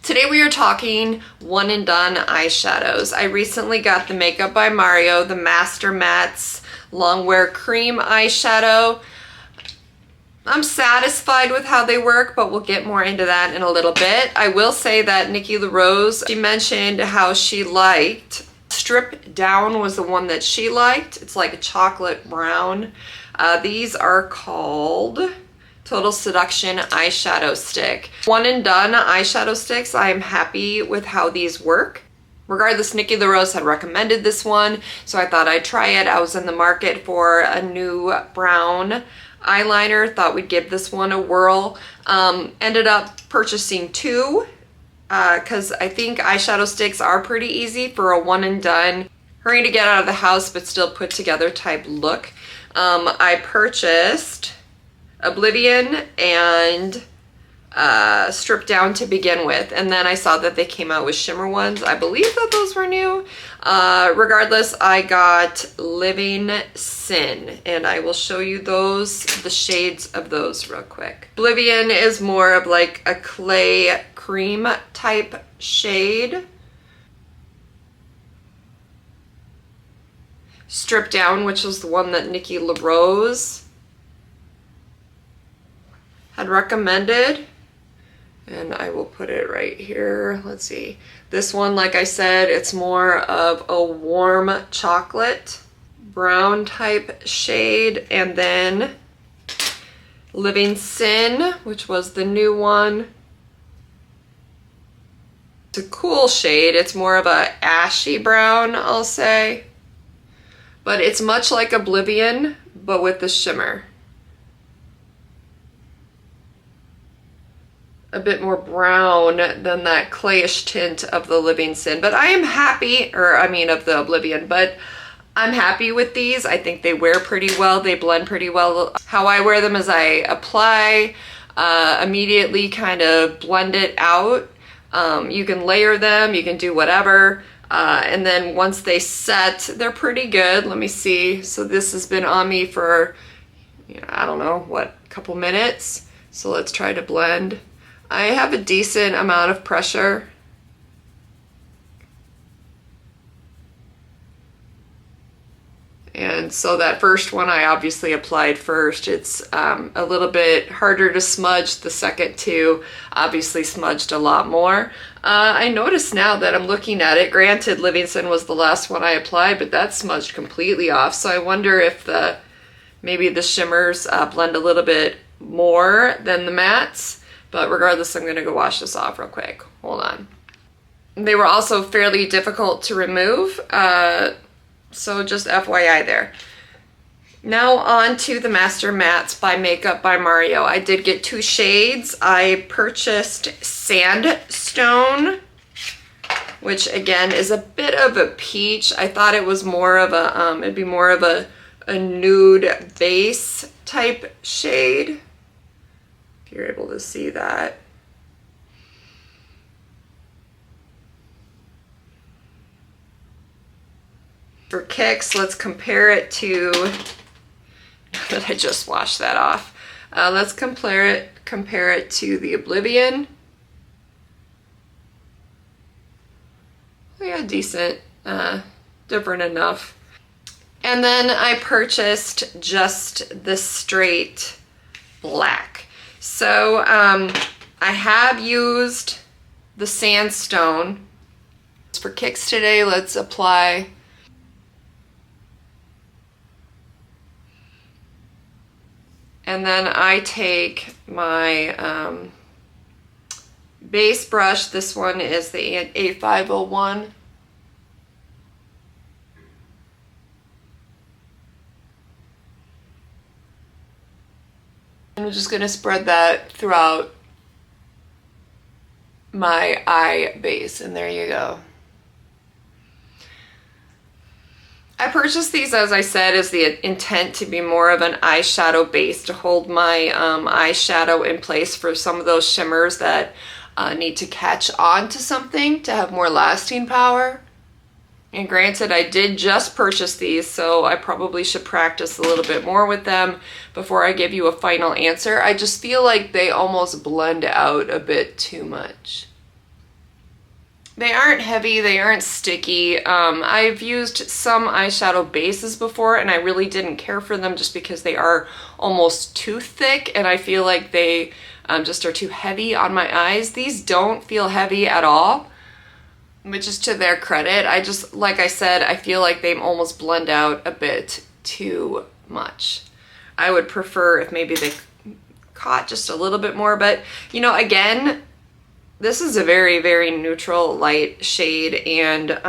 Today we are talking one and done eyeshadows. I recently got the Makeup by Mario, the Master Mattes Longwear Cream eyeshadow. I'm satisfied with how they work, but we'll get more into that in a little bit. I will say that Nikki LaRose, she mentioned how she liked Strip Down was the one that she liked. It's like a chocolate brown. These are called Total Seduction Eyeshadow Stick. One and done eyeshadow sticks. I am happy with how these work. Regardless, Nikki LaRose had recommended this one, so I thought I'd try it. I was in the market for a new brown eyeliner, thought we'd give this one a whirl. Ended up purchasing two because I think eyeshadow sticks are pretty easy for a one and done, hurry to get out of the house but still put together type look. I purchased Oblivion and Strip Down to begin with, and then I saw that they came out with shimmer ones. I believe that those were new. Regardless, I got Living Sin, and I will show you those, the shades of those real quick. Oblivion is more of like a clay cream type shade. Strip Down, which was the one that Nikki LaRose had recommended, and I will put it right here. Let's see. This one, like I said, it's more of a warm chocolate brown type shade, and then Living Sin, which was the new one. It's a cool shade. It's more of a ashy brown, I'll say, but it's much like Oblivion, but with the shimmer. A bit more brown than that clayish tint of the Living Sin, but I am happy, of the Oblivion, but I'm happy with these. I think they wear pretty well, they blend pretty well. How I wear them is I apply, immediately kind of blend it out. You can layer them, you can do whatever, and then once they set, they're pretty good. Let me see. So this has been on me for, I don't know, what, a couple minutes. So let's try to blend. I have a decent amount of pressure. And so that first one I obviously applied first. It's a little bit harder to smudge. The second two obviously smudged a lot more. I notice now that I'm looking at it, granted Livingston was the last one I applied, but that smudged completely off. So I wonder if maybe the shimmers blend a little bit more than the mattes. But regardless, I'm going to go wash this off real quick. Hold on. They were also fairly difficult to remove, so just FYI there. Now on to the Master Mattes by Makeup by Mario. I did get two shades. I purchased Sandstone, which again is a bit of a peach. I thought it was more of a, it'd be more of a nude base type shade. You're able to see that. For kicks, let's compare it to, now that I just washed that off, let's compare it to the Oblivion. Yeah, decent, different enough. And then I purchased just the straight black. So I have used the Sandstone. For kicks today, let's apply and then I take my base brush. This one is the A501. I'm just going to spread that throughout my eye base, and there you go. I purchased these, as I said, as the intent to be more of an eyeshadow base, to hold my eyeshadow in place for some of those shimmers that need to catch on to something to have more lasting power. And granted, I did just purchase these, so I probably should practice a little bit more with them before I give you a final answer. I just feel like they almost blend out a bit too much. They aren't heavy, they aren't sticky. I've used some eyeshadow bases before and I really didn't care for them just because they are almost too thick and I feel like they just are too heavy on my eyes. These don't feel heavy at all, which is to their credit. I just, like I said, I feel like they almost blend out a bit too much. I would prefer if maybe they caught just a little bit more, but you know, again, this is a very, very neutral light shade and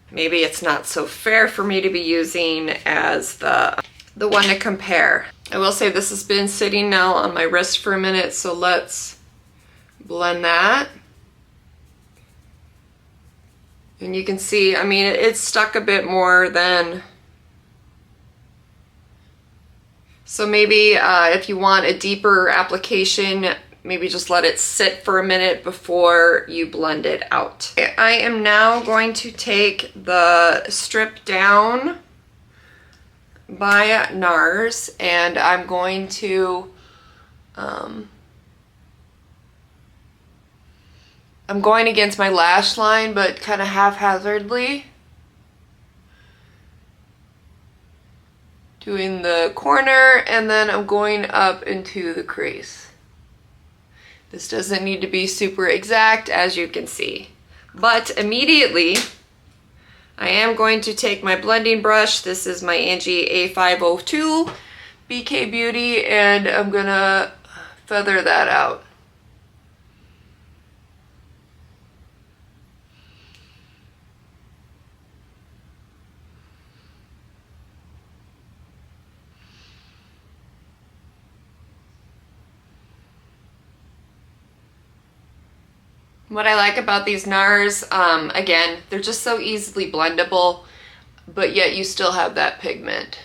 maybe it's not so fair for me to be using as the one to compare. I will say this has been sitting now on my wrist for a minute, so let's blend that. And you can see, I mean, it's stuck a bit more than, so maybe if you want a deeper application, maybe just let it sit for a minute before you blend it out. I am now going to take the Strip Down by Nars and I'm going to I'm going against my lash line, but kind of haphazardly. Doing the corner, and then I'm going up into the crease. This doesn't need to be super exact, as you can see. But immediately, I am going to take my blending brush. This is my Angie A502 BK Beauty, and I'm gonna feather that out. What I like about these Nars, again, they're just so easily blendable, but yet you still have that pigment.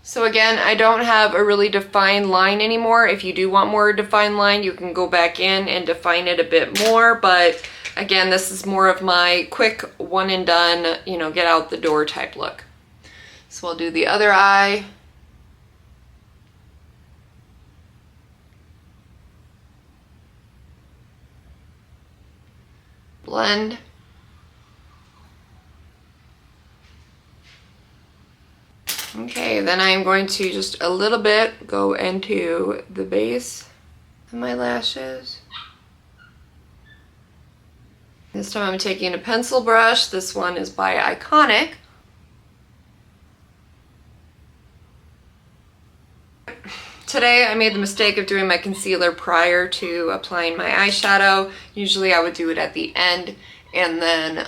So again, I don't have a really defined line anymore. If you do want more defined line, you can go back in and define it a bit more, but again, this is more of my quick one and done, you know, get out the door type look. So I'll do the other eye. Blend. Okay, then I'm going to just a little bit go into the base of my lashes. This time I'm taking a pencil brush. This one is by Iconic. Today I made the mistake of doing my concealer prior to applying my eyeshadow. Usually I would do it at the end, and then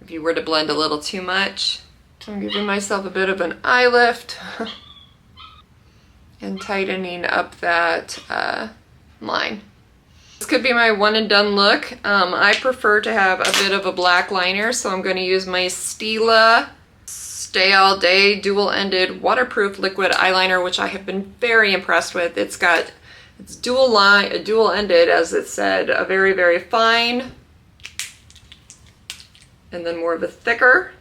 if you were to blend a little too much, I'm giving myself a bit of an eye lift and tightening up that line. This could be my one and done look. I prefer to have a bit of a black liner, so I'm going to use my Stila Stay All Day dual-ended waterproof liquid eyeliner, which I have been very impressed with. It's dual-ended, as it said, a very, very fine, and then more of a thicker.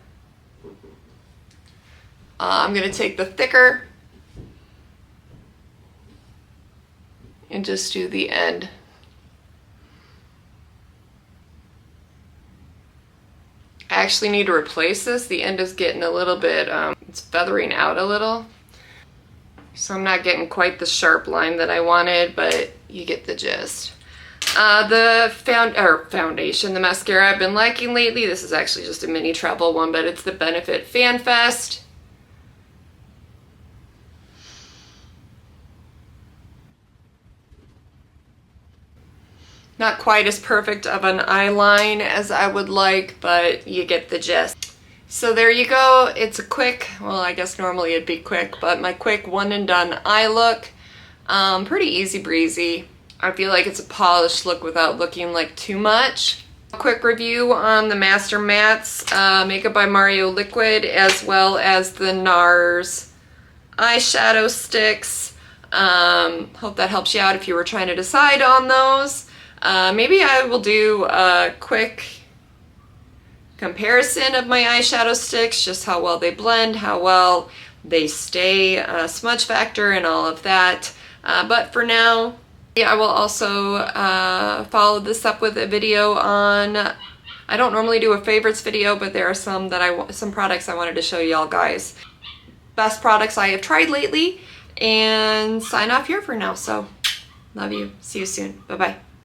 I'm going to take the thicker and just do the end. I actually need to replace this. The end is getting a little bit, it's feathering out a little. So I'm not getting quite the sharp line that I wanted, but you get the gist. The foundation, the mascara I've been liking lately, this is actually just a mini travel one, but it's the Benefit Fan Fest. Not quite as perfect of an eye line as I would like, but you get the gist. So there you go. It's a quick, well, I guess normally it'd be quick, but my quick one and done eye look. Pretty easy breezy. I feel like it's a polished look without looking like too much. A quick review on the Master Mattes Makeup by Mario Liquid, as well as the Nars eyeshadow sticks. Hope that helps you out if you were trying to decide on those. Maybe I will do a quick comparison of my eyeshadow sticks, just how well they blend, how well they stay, smudge factor and all of that. But for now, Yeah, I will also follow this up with a video on, I don't normally do a favorites video, but there are some that some products I wanted to show y'all guys. Best products I have tried lately, and sign off here for now. So, love you. See you soon. Bye-bye.